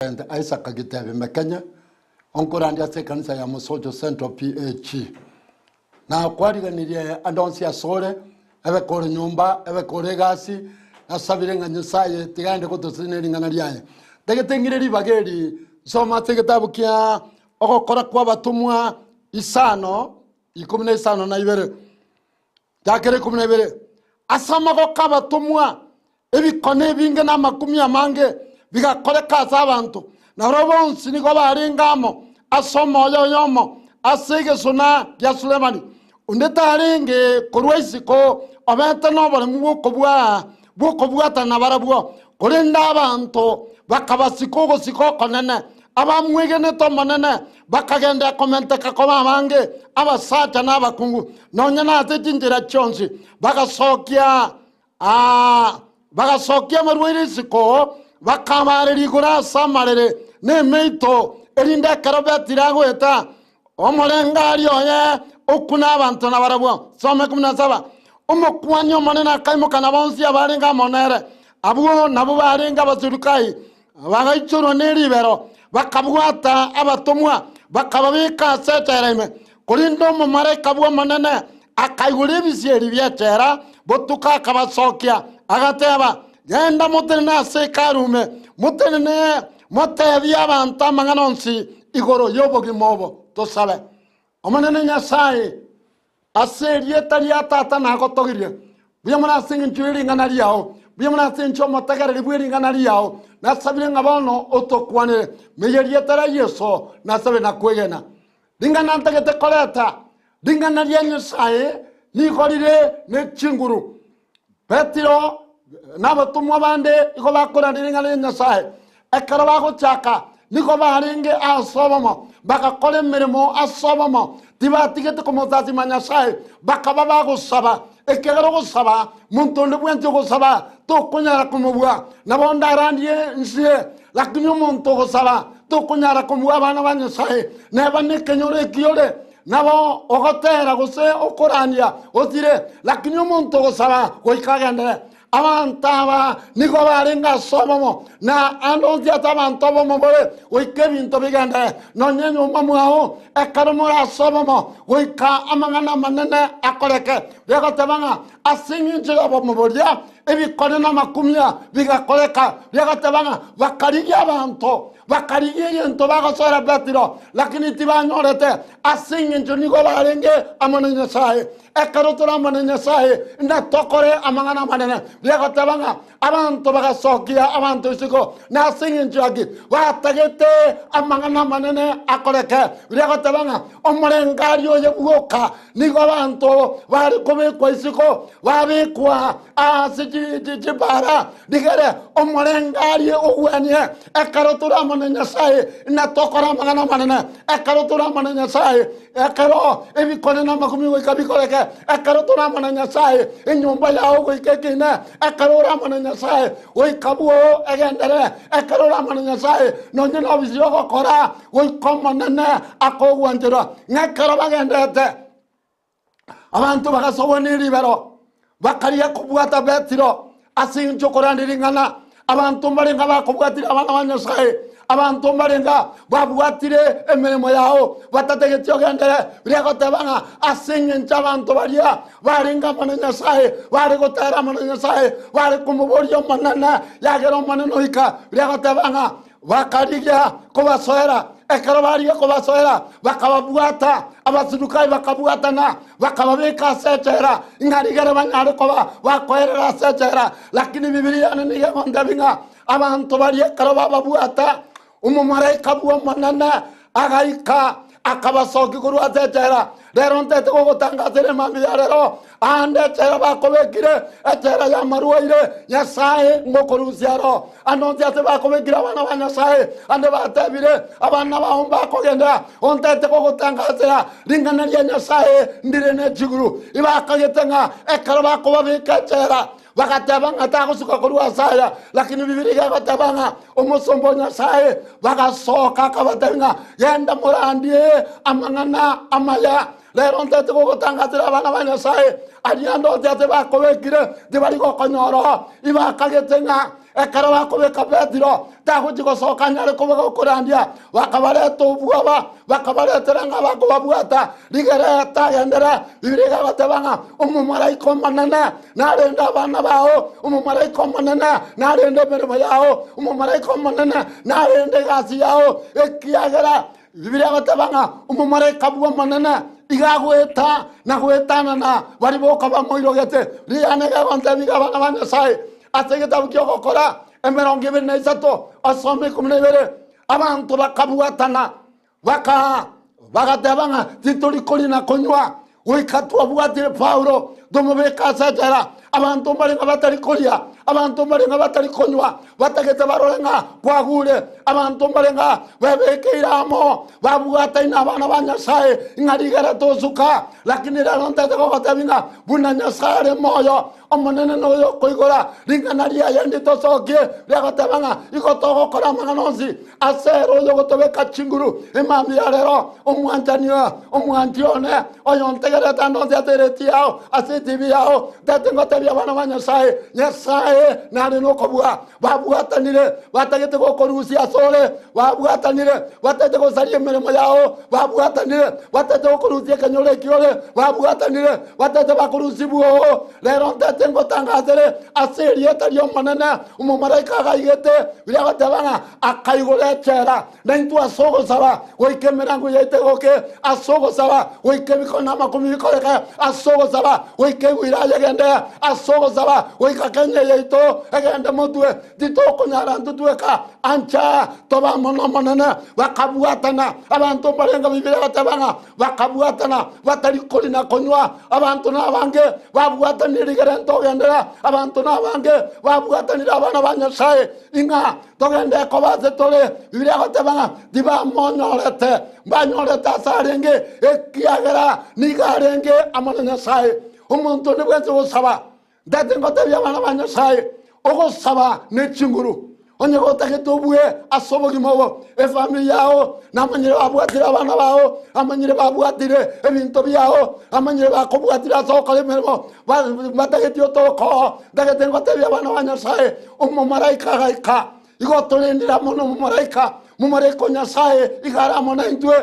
And Isaac Agiteve Mekenya, Onkorandi ase kanisa ya Musojo Central PAG. Na kwariga nirie andonsi asore, ebe kore nyumba, ebe kore gasi, na sabirenga nyesaye, tigande kutusineri ngana riaye. Tegetengire ribageri, soma tegetabu kia, okokora kwa batumwa, isano, ikumine isano na ibere. Jakere kumine ibere. Asama ko kabatumwa, ebi kone binge na makumi amange, biga kole kaza abantu na robonsi niko baringamo asomo yoyomo asege suna ya Sulemani undeta aringe kurwesi ko obete no bale buko bwa tana barabwo kurinda abantu bakabasiko go siko konene abamwegene to monene bakagenda kommente kakoma mange abasacha nabakungu nonyana atetinjira chonsi bagasokia marwerisiko bakamariri gura samarere ne meito erinda karabetira gweta omulengali oye okuna abantu na barabwo some 17 omukwanyo monena kaimo kana bonsi abarenga monere abuo nabo barenga bazurukai bagaichuro neribero bakabwata abatomwa bakababika setereme kurindo mu mareka bwo monene akaigure bisieri byatera botuka kabasokia agateba yenda mutene se karume mutene motevi abanta manganonsi igoro yobogi mobo to sabe omanene nyasaye aserie taria tata na gotogirie biyamana singin twiri nganari yao biyamana sincho motagariri bwiri nganari yao na sabire ngabono otokwane meyerie tara yeso na sabe na kwegena dingana ntagete koleta dingana nyasaye ni gorire ne chinguru Petro nabatumwa bande iko bakora ndiringa nyasaye ekara bako chaka niko baringe asobomo bakakole mirimo asobomo tibatigete ko mutazi manyasaye bakaba gusaba ekero gusaba muntu ndubwente gusaba to kunyara kumubwa nabonda randie nsie lakini muntu gusaba to kunyara kumubwa bana banyasaye neba nekenyore kiyore nabo ogotera guse okorania otire lakini muntu gusaba goikagende abantaba niko barenga sobomo na andonzi atabantobomo bole oikebinto bigande nonyenyo mamwaho ekaromora sobomo oika amangana manene akoreke byagotabanga asinginje abomo bolya ebikone na makumya bigakoreka byagotabanga bakariye abantu bakariye ento bagosora Petro lakini tibanyorete asinginje niko barenge amanenya sahe ekarotora amanenya sahe nda tokore amangana manene byagotabanga abantu bagasokia abantu siko na singinje agi batagete amangana manene akoreke byagotabanga omulengario yebuka niko abantu bari kubikwa isiko babikwa asijijibara digere omulengario ogwanye ekarotora amanenya sahe na tokora amangana manene ekarotora amanenya sahe ekaro ebikone na makumi wikabikoreke ekarotora amanenya sahe inyumba yao wikekine ekarora amanenya sahe wikabuo egendere ekarora amanenya sahe nonyina obizio gokora wikomanene akogwanjira ngekaro bagendete abantu bagasobona iribero bakariya kubwata Petro asinjo korandiringana abantu barenga bakubwatira abana banyasaye abantu barenga babwatire emirimo yao batategetse ogendere biragotabanga asingenja abantu baria barenga manyasaye bari gotera manyasaye bari kumuborio manana yagero maneno ika biragotabanga bakariya kubasoera ekarabaria kubasoera bakababwata abasudukai bakabwatana bakababeka setera ingarigere banyare koba bakoerera setera lakini Biblia ni yamandabinga abantu bari karababwata umumaraika bwa manana agaika akabasoki kuru atetera rero ntete ko gutangazire mami yarero ande tera bakobekire etera ya maruire nyasaye ngokoruziaro anonzi ate bakobekire abana banyasaye ande batebire abana bahomba kogenda ontete ko gutangazira ringana ya nyasaye ndirene jiguru ibakagetenga ekara bakobabika tera bakatabanga takusuka kurwa saya lakini Biblia batabanga umusombo nyasaye bagasoka kabatenga yenda murandie amangana amaya lero ntete ko gutangazira abana banyasaye ariando ntete bakobekire dibari ko konyoro ibakagetenga ekero bakobeka Petero tagochi gosoka nyare kobega okorandia bakabareta obwaba bakabaretera ng'a bakobabwata rigereta gendera bibiri gagatebanga omomalaika omonene narende abana bao omomalaika omonene narende emeremo yao omomalaika omonene narende egasi yao ekiagera bibiri gagatebanga omomalaika bwa omonene igagweta na gwetanana bari boka bamoirogete rianega gontebiga abana ba Nyasaye ase egitabu kia ogokora 23 asome 12 abantu bakabwatana bagatebanga titorikori na konywa goikatwabwatire Paulo domobeka asajara abantu barenga batari koria abantu barenga batari konywa batagete barorenga kwagure abantu barenga bebekeiramo babwata ina abana ba Nyasaye ngarigara tozuka lakini raronta tego batabinga buna Nyasaye moyo omonene noyo koigora ringanaria yandi tosokie regatabanga ikotogo kora manganonzi asero yo gotobeka chinguru emami yarero omwanjanio omwanjione oyontegere tandonzi ateretiao asitibiao datengo tebia bana ba Nyasaye Nyasaye nari no kobua babwatanire batagete gokorusia sole babwatanire batagete gosarie meremo yao babwatanire batagete gokorusia kanyole kiole babwatanire batagete bakorusibuo lero tengo tangazere aserie tario manana umumaraika gaigete biragatebanga akaigole chera nentu asogo saba oike merango yete goke asogo saba oike bikona makumi bikoreka asogo saba oike wiraya gende asogo saba oika kenya yeito egende motwe ditoko nyarantu tueka ancha toba mono manana bakabwatana abantu barenga bibiragatebanga bakabwatana batari kolina konywa abantu nabange babwatanire togendera abantu nabange babwatanira abana ba Nyasaye inga togende kobaze tole bibiri agatebanga diba monyorete banyorete asarenge ekiagera nigarenge amana Nyasaye umuntu nibwenze gusaba ndatengo tebya abana ba Nyasaye ogosaba nechinguru onye gotagetobwe asobogimobo efamily yao namanyire babwatira abana bao amanyire babwatire ebinto byao amanyire bakobwatira sokale mermo batagetio toko ndagetengo tebya abana ba Nyasaye omomaraika gaika igotolendira mono momaraika Nyasaye igara mona intwe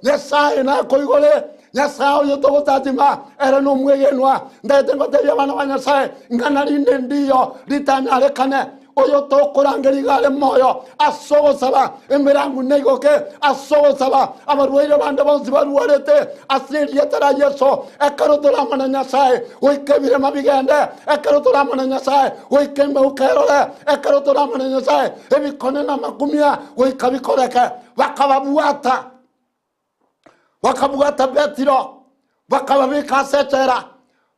Nyasaye na koigole Nyasaye yo togotatima era no mwegenwa ndagetengo tebya abana ba Nyasaye nganarinde ndiyo litanyare kane oyo tokorangeri gale moyo asogo saba emberangu negoke asogo saba abarwaire bande bonzi barwarete asiri yetara yeso ekarotora mana Nyasaye oikebire mabigende ekarotora mana Nyasaye oikembe ukerole ekarotora mana Nyasaye ebikone na makumia oikabikoreke bakabwata Petero bakababika setera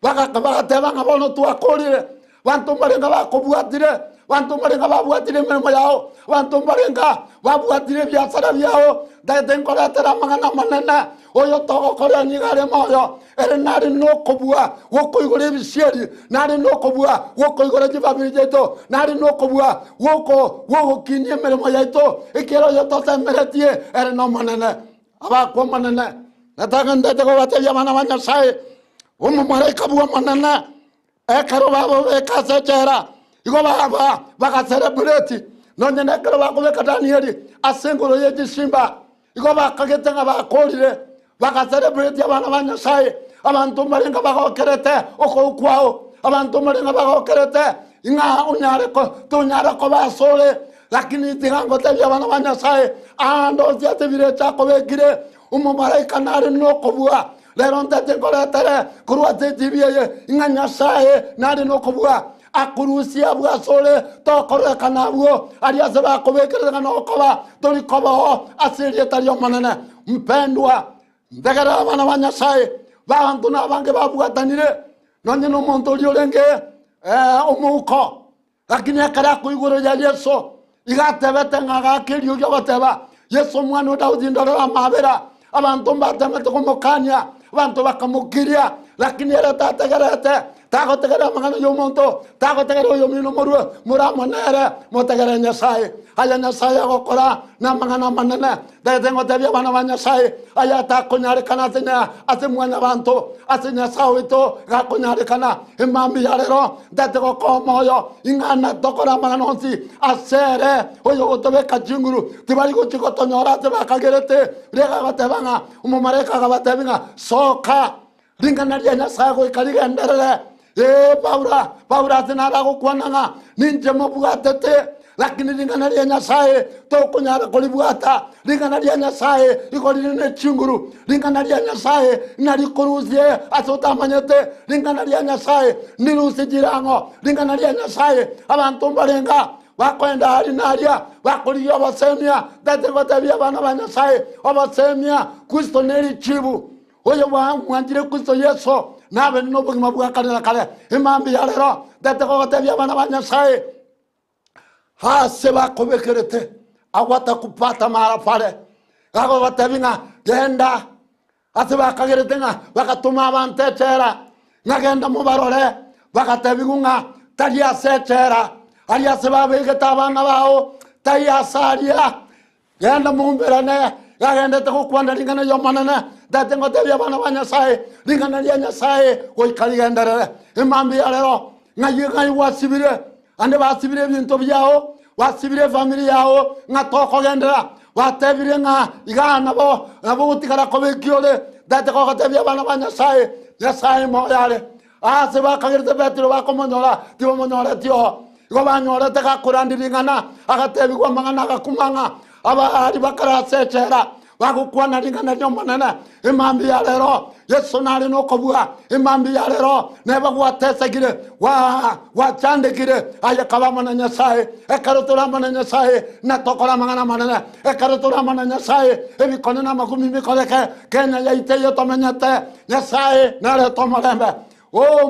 bakabatebanga bono tuakorire bantu barenga bakobwatire bantu barenga babwatire meremo yao bantu barenga babwatire byasara byao dadenkoratera mangana manana oyo togokora nyigare moyo ere nari no kobua wokoigore bisieri nari no kobua wokoigore jibabiri jeto nari no kobua woko kinie meremo yaito ikero yo totemeretie ere no manana abakwa manana nataganda tego batebya bana ba Nyasaye umumaraika bwa manana ekaro babo ekasechera igo baba bakacelebrate nonye nekero bakobeka Danieli asengolo yegisimba igo bakagetenga bakorire bakacelebrate abana ba Nyasaye abantu barenga bagokerete okokwao abantu barenga bagokerete inga unyareko basole lakini tigango tebya abana ba Nyasaye ando ziate birecha kobekire umumaraika nari no kobua leronta tenkoretere kuruate tibiye inga Nyasaye nari no kobua akurusia bwa sole tokoreka nabwo ariase bakobekerera no koba tori koba asiri tario manene mpendwa ndegera abana ba Nyasaye bantu nabange babwatanire nonye no muntu liolenge umuko lakini akara kuigoro ya Yesu igatebete ngagakirio yo bateba Yesu mwana wa Daudi ndora mabera abantu mbatemete kumukanya abantu bakamukiria lakini era tategerete tagotegera amang'ana y'omonto tagotegera oyo mino morue muramonere motegere nyasaye aya nyasaye agokora n'amang'ana manene ndagete ngotebia abana ba nyasaye aya takonyarekana ase mwana banto ase nyasaye wito gakonyarekana emambi ya rero ndate gokomoyo ing'ana tokora amang'ana onsi asere oyo gotobeka chinguru tibari gochigotonyora ate bakagerete rega gotebang'a omomareka gabatebing'a soka ringana ria nyasaye goikarigenderere Paura tinara gukwananga ninje mobwatete lakini ringana ria nyasaye tokunyara kolibwata ringana ria nyasaye ikolirine chinguru ringana ria nyasaye narikuruzie asotamanyete ringana ria nyasaye nirusijirango ringana ria nyasaye abantu mbarenga bakwenda hari naria bakuriyo abasemia dategotabia bana ba nyasaye abasemia Kristo neri chibu oyo mwanjire Kristo Yesu nabe n'obugima bwa kare na kare imambi ya rero dategotebia abana ba nyasaye hase bakobekerete agwata kupata mara pale gago batebinga genda ate bakagerete nga bakatuma abantechera ngagenda mubarore bakatebinga taria sechera aria sebabegeta abana bao taria saria genda mumberane gagenda tegokwanda ringana yomanana dategotebia abana ba nyasaye ringana ria nyasaye goikarigenderere imambi ya rero ngayi wasibire ande basibire bintu byao wasibire family yao ngatoko gendera watebire nga igana bo nabo gutikara kobekiole date ko gatebya bana banyasaye nyasaye moyale ase bakagirite betiro bakomonyora tibo monyora tio go banyora teka kurandiringana agatebi kwa mangana agakumanga aba ari bakarasechera bagukwana ringana nyomanana imambi ya rero Yesu nari no kobua imambi ya rero neba gwatesagire wa chandekire aya kabamana nyasaye ekarutura mana nyasaye na tokora mangana manana ekarutura mana nyasaye ebikone na makumi mikoleke Kenya yaite yo tomenyate nyasaye nare tomolembe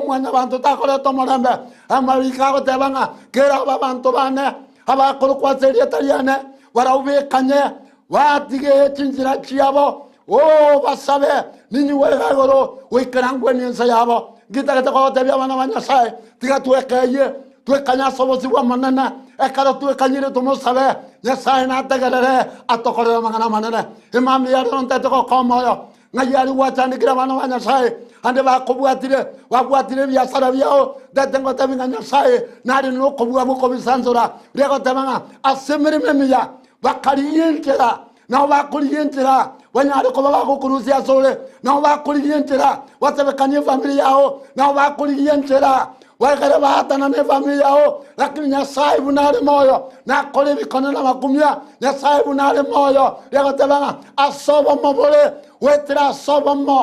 mwana bantu takore tomolembe amarika gotebanga kera babantu bane abakuru kwa serie tariane waraubekanye watige chinjira chiabo basabe nini wegagoro wekarangwe ninsa yabo gitagata ko tebya bana banyasaye tiga tuekeye tuekanya sobosi wa manana ekara tuekanyire tomosabe nyasaye na tagarere atokore mangana manana imam ya ronta to komoyo ngayari watandikira bana banyasaye ande bakobwatire byasara byao datengo tabinga nyasaye nari no kobwa buko bisanzura rego tabanga asemere memiya bakariyentera na bakuriyentera wanyari ko bakukuruzia sole na bakuriyentera watebekanye family yao na bakuriyentera wakare bahatana ne family yao lakini nyasaye bunare moyo na kole bikona na makumya nyasaye bunare moyo rego tabanga asobo mobole wetera asobo mo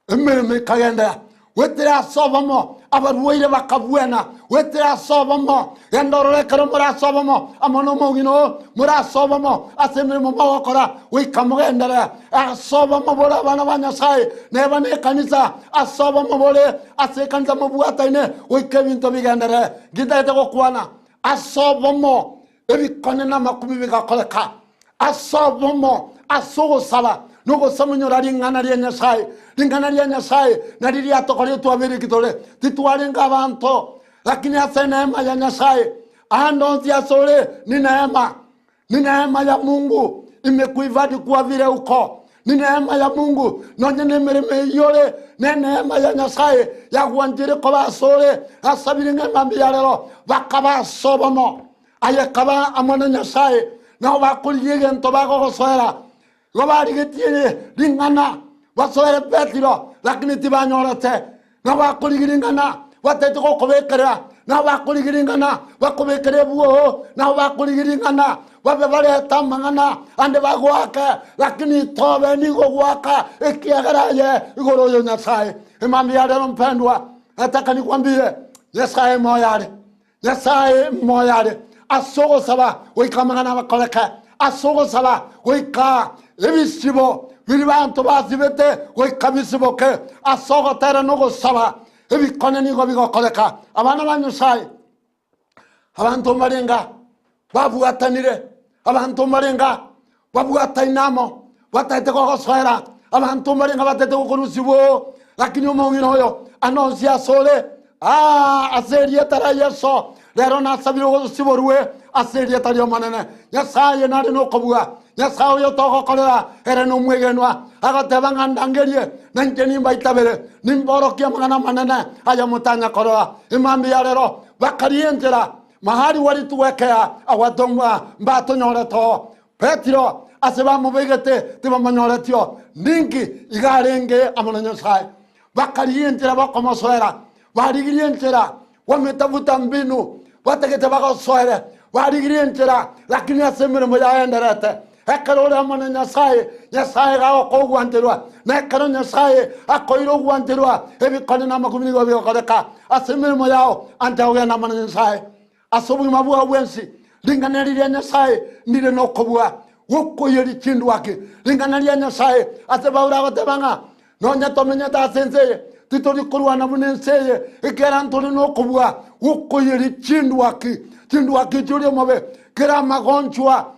ememe kagenda wetera asobo mo abarwaire bakabwena wetera asobomo endorore karo murasobomo amono mogino murasobomo asemere mo bakora wikamugendera asobomo bora bana banyasaye neba ne kanisa asobomo bore asekanza mo buataine wikebinto bigendera gidate gokwana asobomo ebikone na makumi bigakoleka asobomo asogo sala nugo samunyora ringana ria nyasaye na riria tokore twabere kitole titwarenga abantu lakini asa neema ya nyasaye andonzi asole ni neema ya Mungu imekuivadi kuwa vile uko ni neema ya Mungu nonye nemereme yole ne neema ya nyasaye ya kuanjire ko basole asabire ngambi ya rero bakaba sobomo ayakaba amana nyasaye na bakuliye nto bagosora gobari getiye ringana wasore petiro lakini tibanyorate na bakuliringana watete ko kobekera na bakuliringana bakobekere buo na bakuliringana babe bare tamangana ande bagwaka lakini tobe ni gogwaka ekiagaraye igoro nyasaye imambi ya rero mpendwa nataka nikwambie nyasaye moyale asogo saba wikamangana bakoleka asogo saba wika ebisibo biribantu basibete wikabisiboke asogo tere no saba ebikone ni go bigokoleka abana banyusaye abantu marenga babuatanire abantu marenga babuatainamo batete ko gosera abantu marenga batete ko kurusibo lakini omongino oyo anonsia sole aserie tara yeso lero nasabiro siborwe aserie tari omanene nyasaye nari nokobua nyasaye oyo togokorera ere nomwegenwa agateba ngandangerie nanke nimbaitabere nimborokia magana manene aya mutanya korora imambi ya lero bakarienjera mahali walituwekea awatomwa mbatonyoreto Petro aseba mubegete tibamanyoretio ningi igarenge amana nyasaye bakarienjera bakomosoera barigirienjera wametafuta mbinu wategete bagasoere barigirienjera lakini asemere moyaenderete ekarore amana nyasaye gawo kogwanterwa nekaro nyasaye akoiro gwanterwa ebikone namakumi go byokoreka asemere moyao antawe na amana nyasaye asobu mabua wensi linganeriria nyasaye ndire nokobua wokoyeri chindu wake linganeriria nyasaye atebaura gotebanga nonya tomenya ta senseye titori kurwana bunenseye ikera ntoni nokobua wokoyeri chindu wake juri mobe kera magonchwa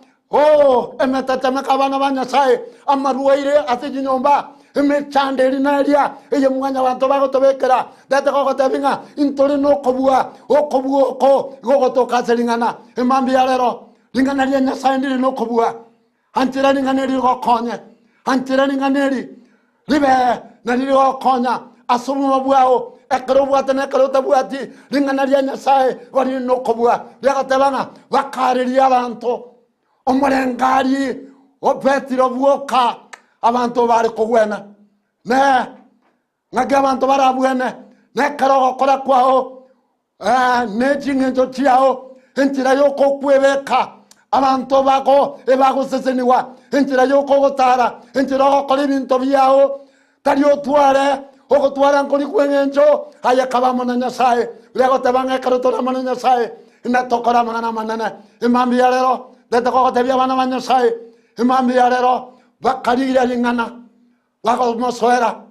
emetatame kabana banyasaye amaruwaire asejinyomba emechanderi naria eye mwanya bantu bagotobekera date gogotabinga intori nokobua okobua oko gogotoka selingana emambi ya lero linganaria nyasaye ndiri nokobua antira linganeri gokonye antira linganeri libe na liri gokonya asumu mabuao ekerobwate nekerotabuati linganaria nyasaye wari nokobua yagotabanga bakariria abantu omurengari Petro buoka abantu bari kugwena ngage abantu barabwene nekero gokora kwao nejingenzo chiao entira yoko kwebeka abantu bako ebaguseseniwa entira yoko gotara entira gokora ibinto byao tari otware ogotwara nkori kwengenzo aya kabamo na nyasaye lego tabanga karotora mana nyasaye inatokora mana manene imambi ya lero detakogotebia bana ba nyasaye imambi ya lero bakarigirira lingana bagomosoera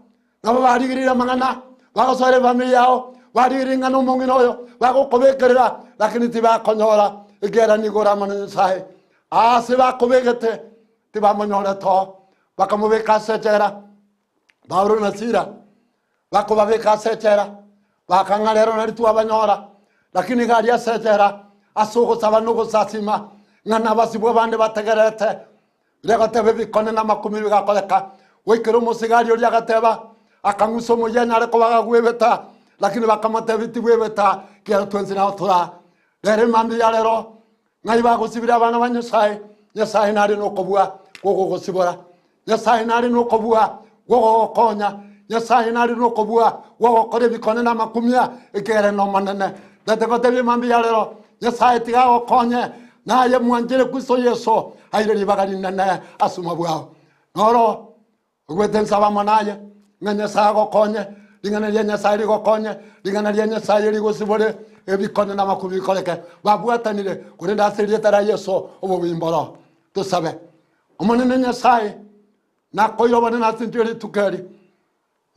nabo barigirira mangana bagosoere family yao barigirira ngana omongino oyo bagokobekerera lakini tibakonyora igera nigora mana nyasaye ase bakobegete tibamonyora to bakamubeka sechera Paulo na Sila bakobabeka sechera bakanga lero naritu abanyora lakini gari ya sechera asugo sabanugo sasima ngana basibwe bande bategerete legatebe bikone na makumi bigakoleka wekero musigari ori agateba akanguso mujenya ariko bagagwebeta lakini bakamate biti bwebeta kera twenzi na otura lere mambi ya lero ngai bagusibira abana banyasaye nyasaye nari nokobua gogo gosibora nyasaye nari nokobua gogo konya nyasaye nari nokobua gogo kore bikone na makumia ikere no manene dategotebi mambi ya lero nyasaye tigago konye naye mwanjere kuso yeso aire libagari nene asuma bwao noro ogwetensa bamonaye nganya sago konye lingana lya sairi go konye lingana lya sairi go sibore ebikone na makubi koleke babwatanire kuri ndasiriye tara yeso obo bimboro tusabe omonene nyasaye na koyo bana na sintiri tukari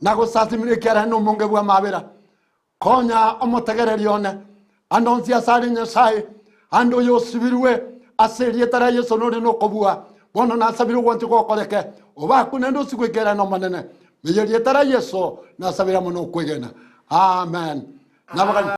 na go sasimire kera no monge bwa mabera konya omotegereri one andonsia sari nyasaye ando yosibirwe aserie tara yeso no no kobua bono na sabiru wanti ko koleke oba kunendo sikwegera no manene meyerie tara yeso na sabira mono kwegena amen.